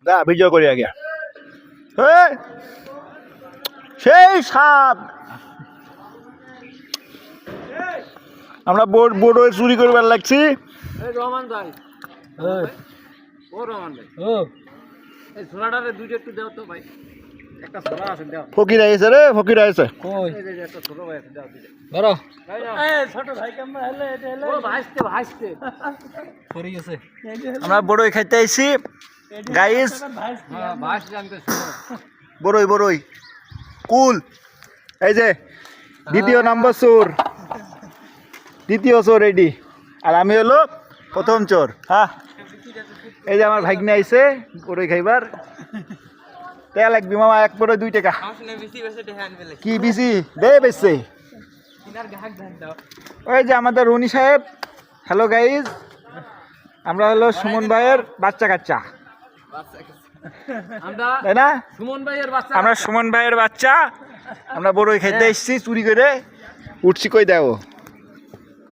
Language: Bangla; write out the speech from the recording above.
দা ভিডিও করি আগে সেই সাপ আমরা বড় চুরি করবার লাগছি রহমান ভাই ও রহমান ভাই এই ছোলাটারে দুইটা একটু দাও তো ভাই একটা ছোলা আছে দাও ফকির আইছে রে ফকির আইছে কই এই যে একটা ছোট ভাই আছে দাও দিলে ধরো এই ছোট ভাই কেমন হলে এটা হলো ও ভাইস্তে পড়ে গেছে আমরা বড়ই খাইতে আইছি গাইস হ্যাঁ ভাইস জানতে বড়ই কুল এই যে দ্বিতীয় নাম্বার চোর দ্বিতীয় চোর এডি আর আমি হলো প্রথম চোর হ্যাঁ এই যে আমার ভাগ্নে আইছে বড়ই খাইবার তেল লাগবি মামা এক বড়ই 2 টাকা কি বেশি দে বেশি ওই যে আমাদের রনি সাহেব হ্যালো গাইজ আমরা হলো সুমন ভাইয়ের বাচ্চা কাচ্চা তাই না আমরা সুমন ভাইয়ের বাচ্চা আমরা বড়ই খাইতে এসেছি চুরি করে উঠছি কই দেও